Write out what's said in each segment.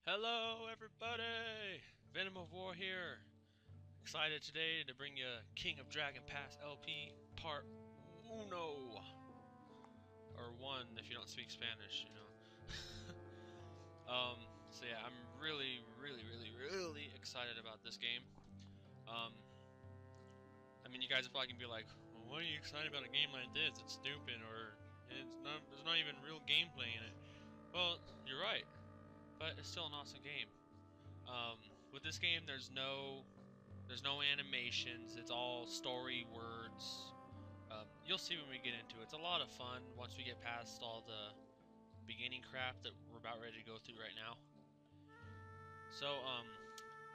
Hello everybody! Venom of War here. Excited today to bring you King of Dragon Pass LP Part Uno. Or 1 if you don't speak Spanish, you know. So yeah, I'm really excited about this game. Um, I mean, you guys are probably gonna be like, well, why are you excited about a game like this? It's stupid, or there's not even real gameplay in it. Well, you're right, but it's still an awesome game. With this game, there's no animations. It's all story words. You'll see when we get into it. It's a lot of fun once we get past all the beginning crap that we're about ready to go through right now. So,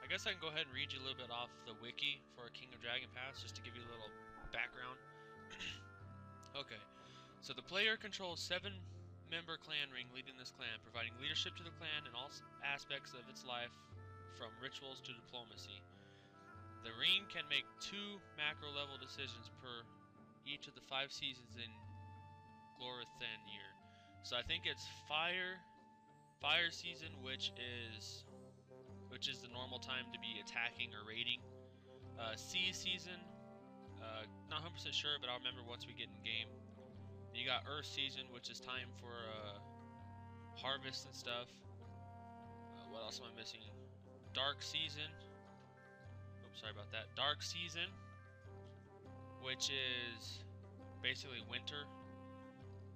I guess I can go ahead and read you a little bit off the wiki for King of Dragon Pass, just to give you a little background. Okay, so the player controls 7-member clan ring leading this clan, providing leadership to the clan in all aspects of its life, from rituals to diplomacy. The ring can make 2 macro level decisions per each of the 5 seasons in Glorothan year. So I think it's fire season, which is the normal time to be attacking or raiding. Sea season, not 100% sure, but I'll remember once we get in game. You got Earth season, which is time for harvest and stuff. What else am I missing? Dark season. Oops, sorry about that. Dark season, which is basically winter,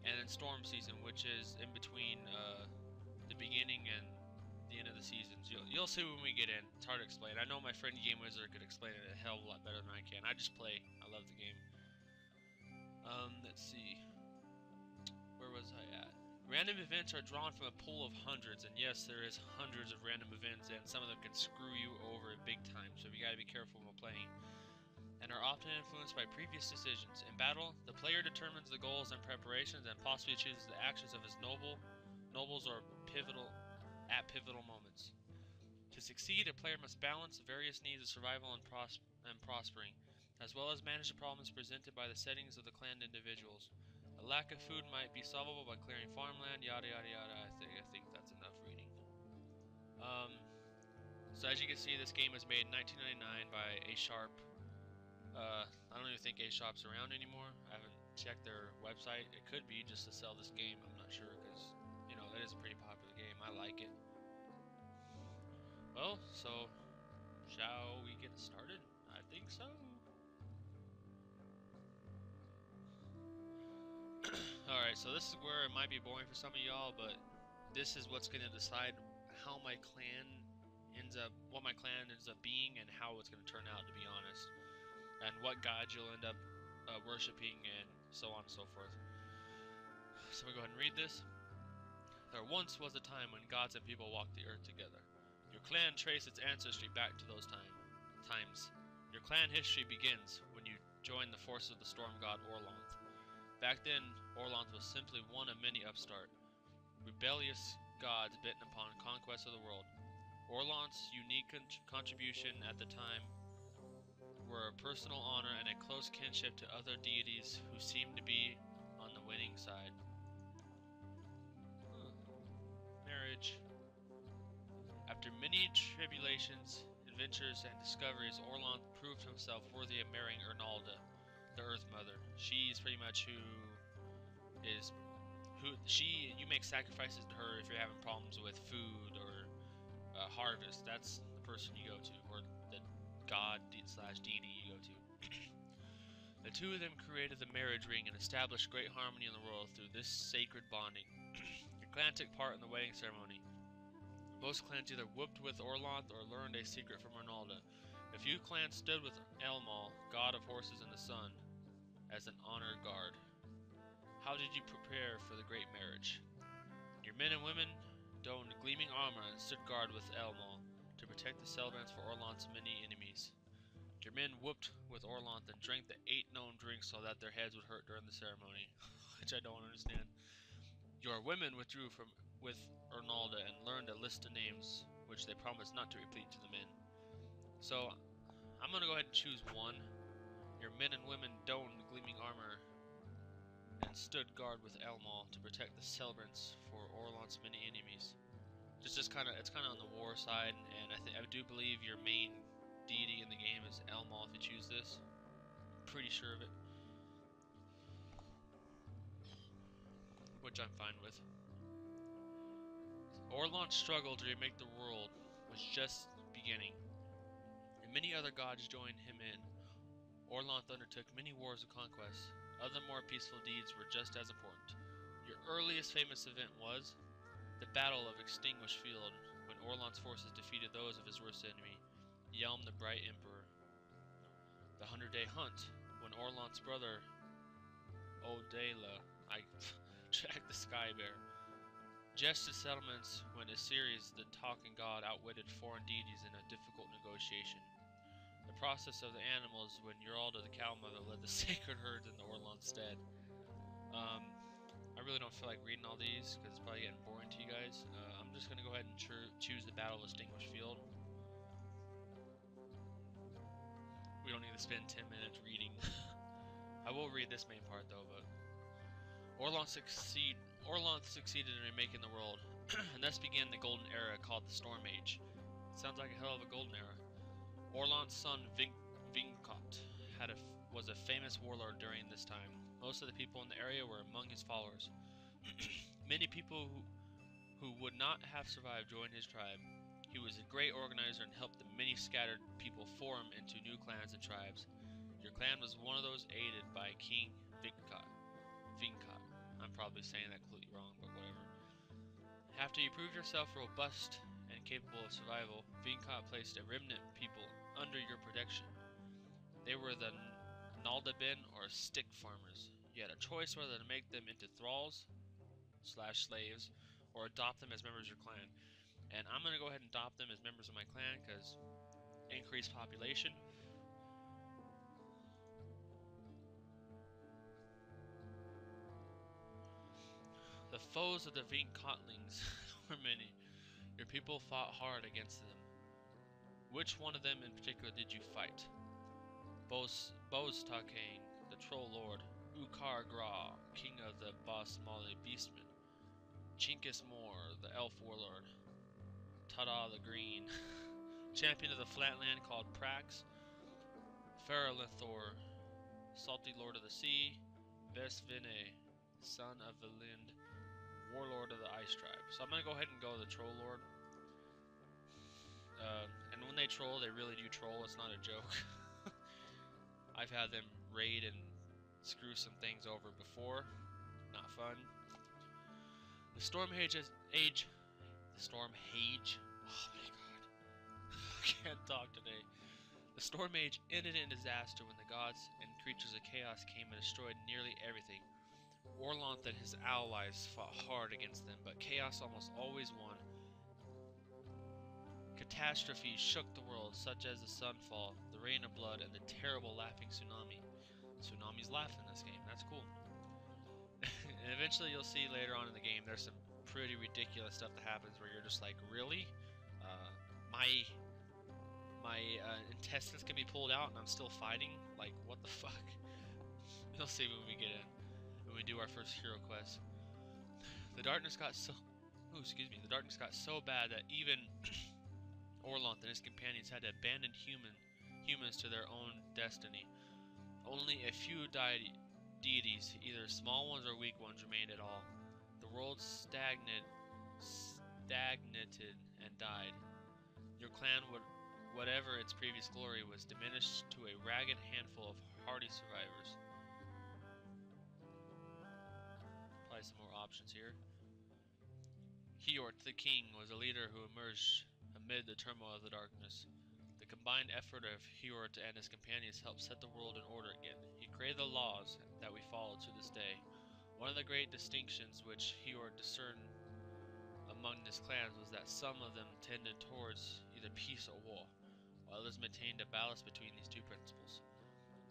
and then storm season, which is in between the beginning and the end of the seasons. You'll see when we get in. It's hard to explain. I know my friend Game Wizard could explain it a hell of a lot better than I can. I just play. I love the game. Let's see. Where was I at? Random events are drawn from a pool of hundreds, and yes, there is hundreds of random events, and some of them can screw you over big time, so you gotta be careful while playing, and are often influenced by previous decisions. In battle, the player determines the goals and preparations, and possibly chooses the actions of his nobles or pivotal moments. To succeed, a player must balance the various needs of survival and prospering, as well as manage the problems presented by the settings of the clan individuals. A lack of food might be solvable by clearing farmland, yada yada yada. I think that's enough reading. So as you can see, this game was made in 1999 by A Sharp. I don't even think A Sharp's around anymore. I haven't checked their website. It could be just to sell this game. I'm not sure, because you know, that is a pretty popular game. I like it. Well, so shall we get started? I think so. Alright, so this is where it might be boring for some of y'all, but this is what's going to decide how my clan what my clan ends up being, and how it's going to turn out, to be honest. And what gods you'll end up worshipping, and so on and so forth. So we go ahead and read this. There once was a time when gods and people walked the earth together. Your clan traced its ancestry back to those times. Your clan history begins when you join the forces of the storm god Orlanth. Back then, Orlanth was simply one of many rebellious gods bent upon conquest of the world. Orlanth's unique contribution at the time were a personal honor and a close kinship to other deities who seemed to be on the winning side. Marriage. After many tribulations, adventures, and discoveries, Orlanth proved himself worthy of marrying Ernalda, the Earth Mother. She's pretty much you make sacrifices to her if you're having problems with food or harvest. That's the person you go to, or the god/deity you go to. The two of them created the marriage ring and established great harmony in the world through this sacred bonding. Your clan took part in the wedding ceremony. Most clans either whooped with Orlanth or learned a secret from Ronaldo. A few clans stood with Elmal, god of horses and the sun, as an honored guard. How did you prepare for the great marriage? Your men and women donned gleaming armor and stood guard with Elmal to protect the celebrants for Orlanth's many enemies. Your men whooped with Orlanth and drank the 8 known drinks so that their heads would hurt during the ceremony, which I don't understand. Your women withdrew with Ernalda and learned a list of names, which they promised not to repeat to the men. So, I'm going to go ahead and choose one. Your men and women donned gleaming armor and stood guard with Elmal to protect the celebrants for Orlanth's many enemies. it's kind of on the war side, and I do believe your main deity in the game is Elmal if you choose this. Pretty sure of it, which I'm fine with. Orlon's struggle to remake the world was just beginning, and many other gods joined him in. Orlon undertook many wars of conquest. Other more peaceful deeds were just as important. Your earliest famous event was the Battle of Extinguished Field, when Orlon's forces defeated those of his worst enemy, Yelm the Bright Emperor. The 100-Day Hunt, when Orlon's brother, Odela, I tracked the Sky Bear. Just as settlements, when Osiris, the talking god, outwitted foreign deities in a difficult negotiation. The process of the animals, when Uralda the Cow Mother led the sacred herds into Orlon's stead. I really don't feel like reading all these because it's probably getting boring to you guys. I'm just going to go ahead and choose the Battle of Extinguished Field. We don't need to spend 10 minutes reading. I will read this main part though, but Orlon succeeded in remaking the world, and thus began the golden era called the Storm Age. Sounds like a hell of a golden era. Orlon's son Vinkat was a famous warlord during this time. Most of the people in the area were among his followers. Many people who would not have survived joined his tribe. He was a great organizer and helped the many scattered people form into new clans and tribes. Your clan was one of those aided by King Vinkat. I'm probably saying that completely wrong, but whatever. After you proved yourself robust and capable of survival, Vinkat placed a remnant people under your protection. They were the Naldabin or stick farmers. You had a choice whether to make them into thralls / slaves or adopt them as members of your clan. And I'm going to go ahead and adopt them as members of my clan because increased population. The foes of the Vinkatlings were many. Your people fought hard against them. Which one of them in particular did you fight? Boztakane, the Troll Lord, Ukar Gra, King of the Basmali Beastmen, Chinkus Moor, the Elf Warlord, Tada the Green, Champion of the Flatland called Prax, Faralithor, Salty Lord of the Sea, Vesvine, Son of the Lind, Warlord of the Ice Tribe. So I'm going to go ahead and go to the Troll Lord. And when they troll, they really do troll, it's not a joke. I've had them raid and screw some things over before. Not fun. The Storm Age. Oh my god. I can't talk today. The Storm Age ended in disaster when the gods and creatures of chaos came and destroyed nearly everything. Orlon and his allies fought hard against them, but chaos almost always won. Catastrophes shook the world, such as the sunfall, the rain of blood, and the terrible laughing tsunami. Tsunamis laugh in this game, that's cool. And eventually you'll see later on in the game there's some pretty ridiculous stuff that happens where you're just like, really? My intestines can be pulled out and I'm still fighting? Like, what the fuck? You'll see when we get in, when we do our first hero quest. The darkness got so bad that even Orlon and his companions had to abandon humans to their own destiny. Only a few deities, either small ones or weak ones, remained at all. The world stagnated and died. Your clan, whatever its previous glory, was diminished to a ragged handful of hardy survivors. Probably some more options here. Hiort the king was a leader who emerged amid the turmoil of the darkness. The combined effort of Hiort and his companions helped set the world in order again. He created the laws that we follow to this day. One of the great distinctions which Hiort discerned among his clans was that some of them tended towards either peace or war, while others maintained a balance between these two principles.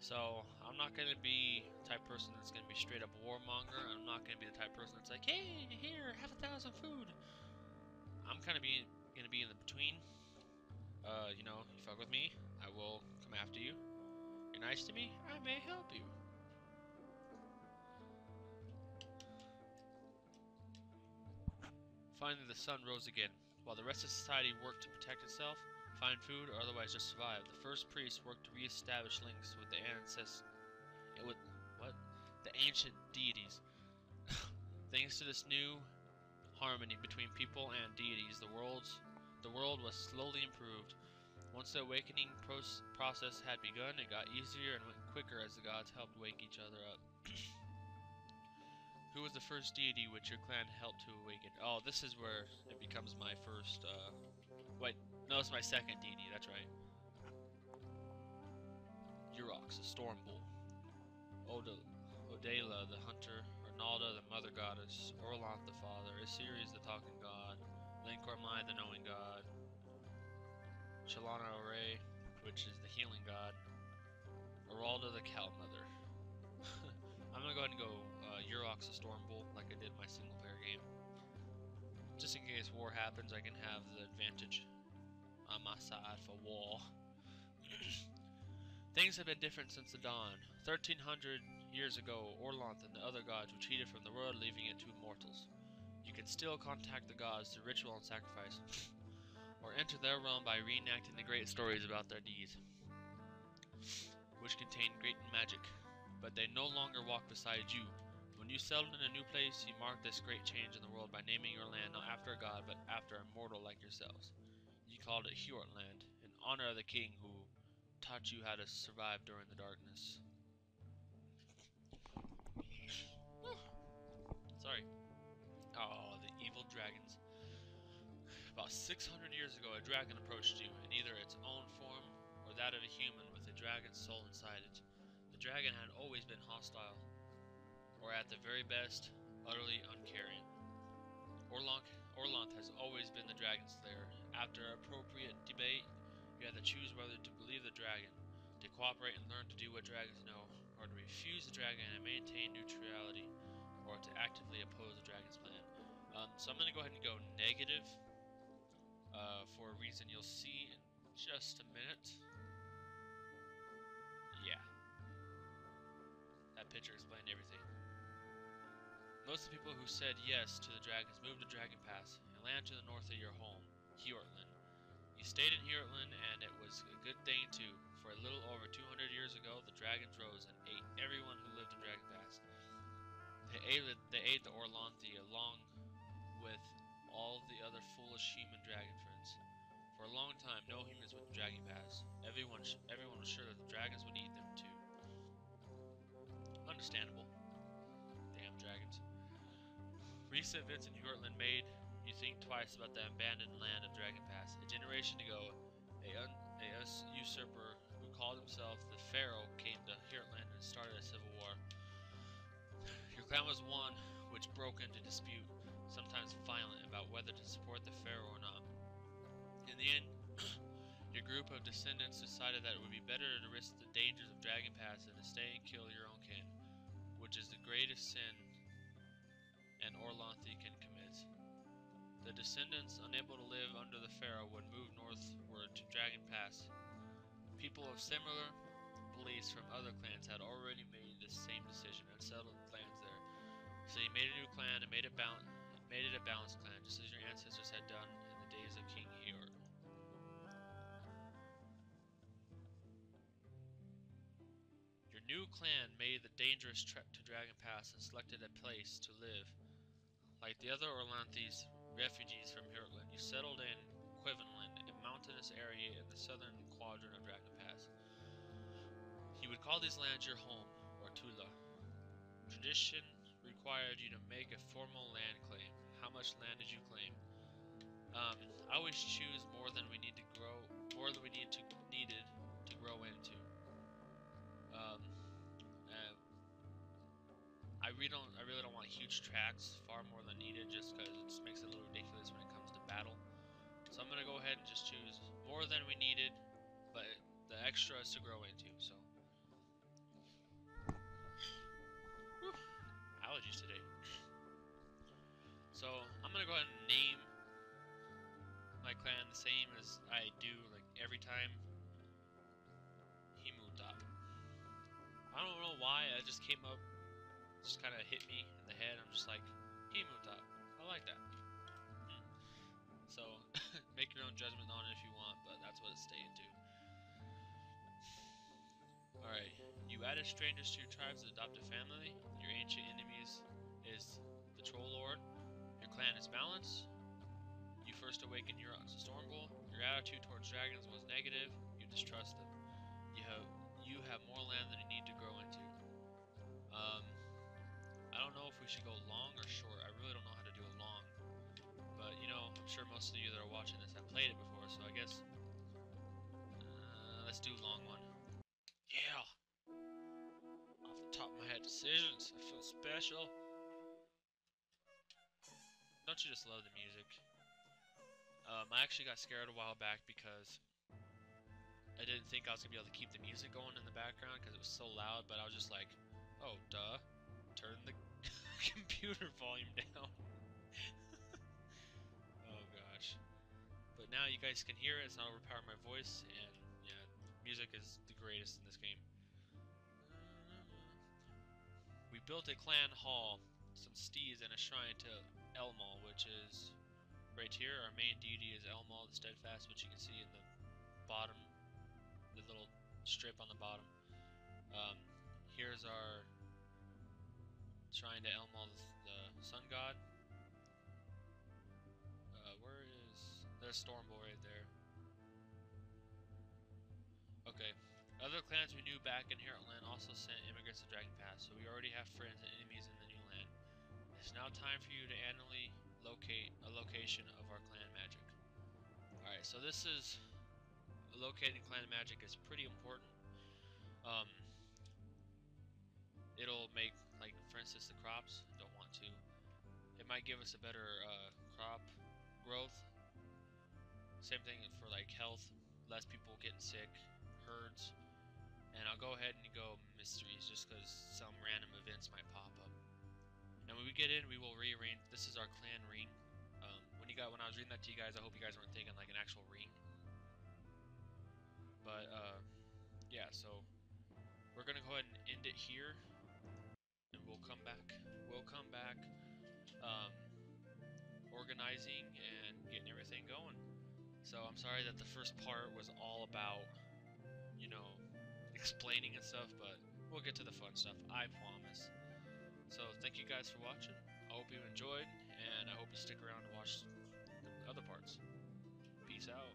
So, I'm not going to be the type of person that's going to be straight up warmonger. I'm not going to be the type of person that's like, hey, here, have 1,000 food. I'm kind of going to be in the between. You know, you fuck with me, I will come after you. You're nice to me, I may help you. Finally, the sun rose again. While the rest of society worked to protect itself, find food, or otherwise just survive, the first priests worked to re-establish links with the with what? The ancient deities. Thanks to this new harmony between people and deities, the world was slowly improved. Once the awakening process had begun, it got easier and went quicker as the gods helped wake each other up. Who was the first deity which your clan helped to awaken? Oh, this is where it becomes my first, wait, no, it's my second deity, that's right. Urox, the storm bull. Odala, the hunter. Ronalda, the mother goddess. Orlanth, the father. Osiris, the talking god. Linkormai, the knowing god. Shalana Ore, which is the healing god. Oralda, the cow mother. I'm gonna go ahead and go Urox, the storm bull, like I did in my single player game. Just in case war happens, I can have the advantage on my side for war. Things have been different since the dawn. 1300 years ago, Orlanth and the other gods retreated from the world, leaving it to mortals. You can still contact the gods through ritual and sacrifice, or enter their realm by reenacting the great stories about their deeds, which contain great magic. But they no longer walk beside you. When you settled in a new place, you marked this great change in the world by naming your land not after a god, but after a mortal like yourselves. You called it Hjortland, in honor of the king who taught you how to survive during the darkness. Sorry. Oh, the evil dragons. About 600 years ago, a dragon approached you, in either its own form or that of a human with a dragon's soul inside it. The dragon had always been hostile, or at the very best, utterly uncaring. Orlanth has always been the dragon slayer. After appropriate debate, you had to choose whether to believe the dragon, to cooperate and learn to do what dragons know, or to refuse the dragon and maintain neutrality, or to actively oppose the dragon's plan. So I'm going to go ahead and go negative for a reason you'll see in just a minute. Yeah. That picture explained everything. Most of the people who said yes to the dragons moved to Dragon Pass, a land to the north of your home, Hjortland. You stayed in Hjortland, and it was a good thing too. For a little over 200 years ago, the dragons rose and ate everyone who lived in Dragon Pass. They ate the Orlanthi along with all the other foolish human dragon friends. For a long time, no humans went to Dragon Pass. Everyone was sure that the dragons would eat them too. Understandable. Damn dragons. Recent events in Hjortland made you think twice about the abandoned land of Dragon Pass. A generation ago, a usurper who called himself the Pharaoh came to Hjortland and started a civil war. Your clan was one which broke into dispute, sometimes violent, about whether to support the Pharaoh or not. In the end, your group of descendants decided that it would be better to risk the dangers of Dragon Pass than to stay and kill your own kin, which is the greatest sin an Orlanthi can commit. The descendants, unable to live under the Pharaoh, would move northward to Dragon Pass. People of similar beliefs from other clans had already made the same decision and settled clans there. So you made a new clan and made it a balanced clan, just as your ancestors had done in the days of King Hjort. Your new clan made the dangerous trek to Dragon Pass and selected a place to live. Like the other Orlanthis, refugees from Hjortland, you settled in Quivenland, a mountainous area in the southern quadrant of Dragon Pass. You would call these lands your home, or Tula. Tradition required you to make a formal land claim. How much land did you claim? I always choose more than we needed to grow into. I really don't want huge tracts, far more than needed, just because it just makes it a little ridiculous when it comes to battle. So I'm gonna go ahead and just choose more than we needed, but the extra is to grow into. So, whew, allergies today. So I'm gonna go ahead and name my clan the same as I do like every time. Himutap. I don't know why, it just came up. Just kind of hit me in the head. I'm just like, Himutap. I like that. So, make your own judgment on it if you want, but that's what it's staying to. Alright, you added strangers to your tribe's adopted family. Your ancient enemies is the Troll Lord. Your clan is balanced. You first awakened your Stormbull. Your attitude towards dragons was negative. You distrust them. You have more land than you need to grow into. I don't know if we should go long or short. I really don't know how to do it long. But, you know, I'm sure most of you that are watching this have played it before, so I guess let's do long one. Yeah! Off the top of my head, decisions. I feel special. Don't you just love the music? I actually got scared a while back because I didn't think I was gonna be able to keep the music going in the background because it was so loud, but I was just like, oh, duh. Turn the computer volume down. Oh gosh. But now you guys can hear it, it's not overpowering my voice, and yeah, music is the greatest in this game. We built a clan hall, some steeds, and a shrine to Elmal, which is right here. Our main deity is Elmal the Steadfast, which you can see in the bottom, the little strip on the bottom. Here's our shrine to Elmal the Sun God. Where is... There's Stormbull right there. Okay. Other clans we knew back in Heartland also sent immigrants to Dragon Pass, so we already have friends and enemies in the new land. It's now time for you to annually locate a location of our clan magic. Alright, so this is... Locating clan magic is pretty important. It'll make, like, for instance, the crops. Don't want to. It might give us a better crop growth. Same thing for like health, less people getting sick, herds. And I'll go ahead and go mysteries just because some random events might pop up. And when we get in, we will rearrange. This is our clan ring. When I was reading that to you guys, I hope you guys weren't thinking like an actual ring. But yeah, so we're gonna go ahead and end it here, and we'll come back. We'll come back. Organizing and getting everything going. So I'm sorry that the first part was all about, you know, explaining and stuff, but we'll get to the fun stuff, I promise. So thank you guys for watching. I hope you enjoyed, and I hope you stick around to watch the other parts. Peace out.